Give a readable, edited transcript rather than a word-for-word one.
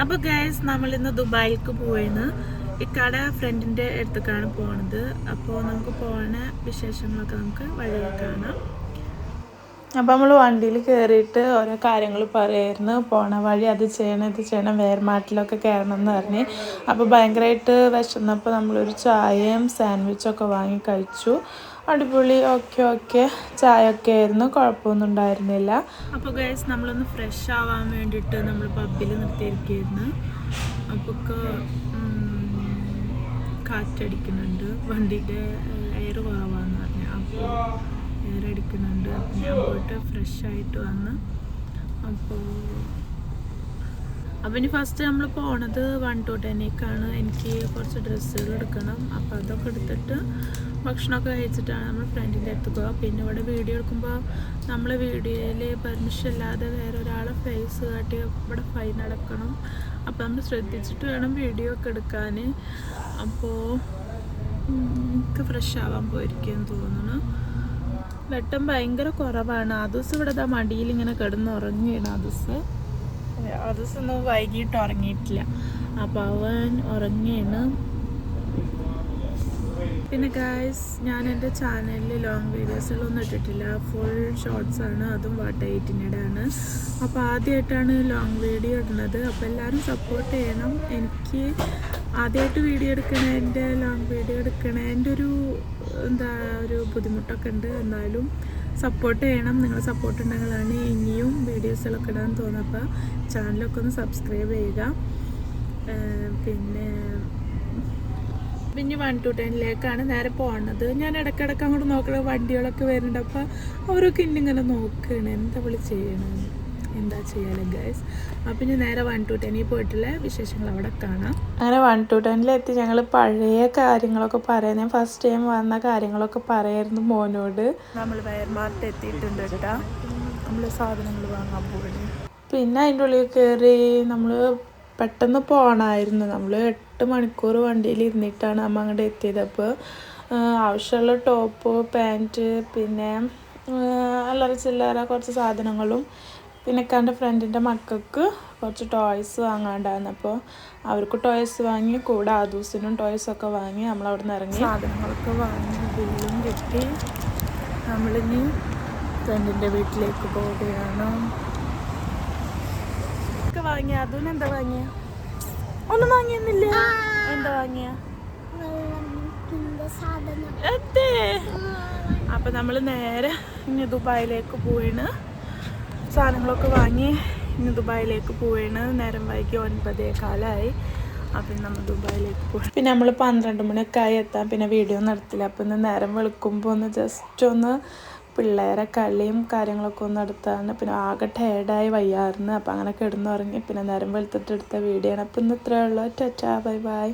അപ്പോൾ ഗൈസ് നമ്മളിന്ന് ദുബായിലേക്ക് പോയിന്ന് ഇക്കട ഫ്രണ്ടിൻ്റെ അടുത്തേക്കാണ് പോണത്. അപ്പോൾ നമുക്ക് പോണ വിശേഷങ്ങളൊക്കെ നമുക്ക് വഴിയിൽ കാണാം. അപ്പോൾ നമ്മൾ വണ്ടിയിൽ കയറിയിട്ട് ഓരോ കാര്യങ്ങൾ പറയായിരുന്നു. പോണ വഴി അത് ചെയ്യണം ഇത് ചെയ്യണം വേർമാട്ടിലൊക്കെ കയറണം എന്ന് പറഞ്ഞ്. അപ്പോൾ ഭയങ്കരമായിട്ട് വിശന്നപ്പോൾ നമ്മളൊരു ചായയും സാൻഡ്വിച്ചൊക്കെ വാങ്ങി കഴിച്ചു. അടിപൊളി ഓക്കെ ചായ ഒക്കെ ആയിരുന്നു, കുഴപ്പമൊന്നും ഉണ്ടായിരുന്നില്ല. അപ്പോൾ ഗൈസ് നമ്മളൊന്ന് ഫ്രഷ് ആവാൻ വേണ്ടിയിട്ട് നമ്മൾ പബ്ബിൽ നിർത്തിയിരിക്കുകയായിരുന്നു. അപ്പോൾ കാറ്റടിക്കുന്നുണ്ട്, വണ്ടിയുടെ എയർ കുറവാന്ന് പറഞ്ഞു. അപ്പോൾ എയർ അടിക്കുന്നുണ്ട്. അപ്പോൾ ഞാൻ പോയിട്ട് ഫ്രഷ് ആയിട്ട് വന്ന് അപ്പോൾ ഇനി ഫസ്റ്റ് നമ്മൾ പോണത് 1 to 10 എനിക്ക് കുറച്ച് ഡ്രസ്സുകൾ എടുക്കണം. അപ്പോൾ അതൊക്കെ എടുത്തിട്ട് ഭക്ഷണമൊക്കെ കഴിച്ചിട്ടാണ് നമ്മൾ ഫ്രണ്ടിൻ്റെ അടുത്ത് പോകുക. പിന്നെ ഇവിടെ വീഡിയോ എടുക്കുമ്പോൾ നമ്മൾ വീഡിയോയിൽ പെർമിഷൻ ഇല്ലാതെ വേറെ ഒരാളെ ഫേസ് കാട്ടി ഇവിടെ ഫൈൻ അടക്കണം. അപ്പോൾ നമ്മൾ ശ്രദ്ധിച്ചിട്ട് വേണം വീഡിയോ ഒക്കെ എടുക്കാൻ. അപ്പോൾ എനിക്ക് ഫ്രഷ് ആവാൻ പോയിരിക്കുമെന്ന് തോന്നുന്നു. വെട്ടം ഭയങ്കര കുറവാണ്. ആദൂസ് ഇവിടെ മടിയിൽ ഇങ്ങനെ കിടന്നുറങ്ങിയാണ്. ആദൂസ് ഒന്നും വൈകിട്ട് ഉറങ്ങിയിട്ടില്ല. അപ്പോൾ അവൻ ഉറങ്ങിയാണ്. പിന്നെ ഗായ്സ് ഞാൻ എൻ്റെ ചാനലിൽ ലോങ് വീഡിയോസുകളൊന്നും ഇട്ടിട്ടില്ല, ഫുൾ ഷോർട്സാണ്, അതും വാട്ട് 8 ആണ്. അപ്പോൾ ആദ്യമായിട്ടാണ് ലോങ് വീഡിയോ ഇടുന്നത്. അപ്പോൾ എല്ലാവരും സപ്പോർട്ട് ചെയ്യണം. എനിക്ക് ആദ്യമായിട്ട് വീഡിയോ എടുക്കണതിൻ്റെ ലോങ് വീഡിയോ എടുക്കണതിൻ്റെ ഒരു ബുദ്ധിമുട്ടൊക്കെ ഉണ്ട്. എന്നാലും സപ്പോർട്ട് ചെയ്യണം. നിങ്ങൾ സപ്പോർട്ട് ഉണ്ടെങ്കിലാണ് ഇനിയും വീഡിയോസുകളൊക്കെ ഇടാൻ തോന്നുമ്പോൾ ചാനലൊക്കെ ഒന്ന് സബ്സ്ക്രൈബ് ചെയ്യുക. പിന്നെ 1 to 10 നേരെ പോകുന്നത്. ഞാൻ ഇടയ്ക്കിടയ്ക്ക് അങ്ങോട്ട് നോക്കണ വണ്ടികളൊക്കെ വരുന്നുണ്ട്. അപ്പോൾ അവരൊക്കെ ഇന്നിങ്ങനെ നോക്കുകയാണ് എന്താ ചെയ്യണം, എന്താ ചെയ്യാലോ ഗൈസ്. അപ്പം ഇനി നേരെ 1 to 10 പോയിട്ടുള്ള വിശേഷങ്ങൾ അവിടെ കാണാം. അങ്ങനെ 1 to 10 ഞങ്ങൾ പഴയ കാര്യങ്ങളൊക്കെ പറയാം. ഞാൻ ഫസ്റ്റ് ടൈം വന്ന കാര്യങ്ങളൊക്കെ പറയായിരുന്നു മോനോട്. നമ്മൾ വയർമാർട്ട് എത്തിയിട്ടുണ്ട് കേട്ടോ. നമ്മൾ സാധനങ്ങൾ വാങ്ങാൻ പോകുന്നത്. പിന്നെ അതിൻ്റെ ഉള്ളിൽ കയറി നമ്മൾ പെട്ടെന്ന് പോകണമായിരുന്നു. നമ്മൾ 8 മണിക്കൂർ വണ്ടിയിൽ ഇരുന്നിട്ടാണ് നമ്മൾ അങ്ങോട്ട് എത്തിയത്. അപ്പോൾ ആവശ്യമുള്ള ടോപ്പ് പാൻറ്റ് പിന്നെ അല്ലറ ചില്ലറ കുറച്ച് സാധനങ്ങളും പിന്നെ എൻ്റെ ഫ്രണ്ടിൻ്റെ മക്കൾക്ക് കുറച്ച് ടോയ്സ് വാങ്ങാണ്ടായിരുന്നു. അപ്പോൾ അവർക്ക് ടോയ്സ് വാങ്ങി, കൂടെ ആദൂസിനും ടോയ്സൊക്കെ വാങ്ങി നമ്മളവിടെ നിന്ന് ഇറങ്ങി സാധനങ്ങളൊക്കെ വാങ്ങി ബില്ലും കിട്ടി. നമ്മളിനി ഫ്രണ്ടിൻ്റെ വീട്ടിലേക്ക് പോവുകയാണ്. ഒക്കെ വാങ്ങിയ അതും എന്താ വാങ്ങിയ? ഒന്നും വാങ്ങിയൊന്നുമില്ല. എന്താ വാങ്ങിയ? അതെ. അപ്പം നമ്മൾ നേരെ ഇനി ദുബായിലേക്ക് പോവാണ്. സാധനങ്ങളൊക്കെ വാങ്ങി ഇനി ദുബായിലേക്ക് പോവാണ്. നേരം വൈകി 9:15. അപ്പം നമ്മൾ ദുബായിലേക്ക് പോകും. പിന്നെ നമ്മൾ 12 മണിയൊക്കെ ആയി എത്താം. പിന്നെ വീഡിയോ നടത്തില്ല. അപ്പം ഇന്ന് നേരം വെളുക്കുമ്പോൾ ജസ്റ്റ് പിള്ളേരെ കളിയും കാര്യങ്ങളൊക്കെ നടത്താണ്. പിന്നെ ആകെ ടയേർഡായി വയ്യാറുണ്ട്. അപ്പം അങ്ങനെ കിടന്നുറങ്ങി. പിന്നെ നേരം വെളുത്തിട്ട് എടുത്ത വീഡിയോ ആണ്. അപ്പം ഇന്ന് ഇത്രയേ ഉള്ളൂ. Tata bye bye.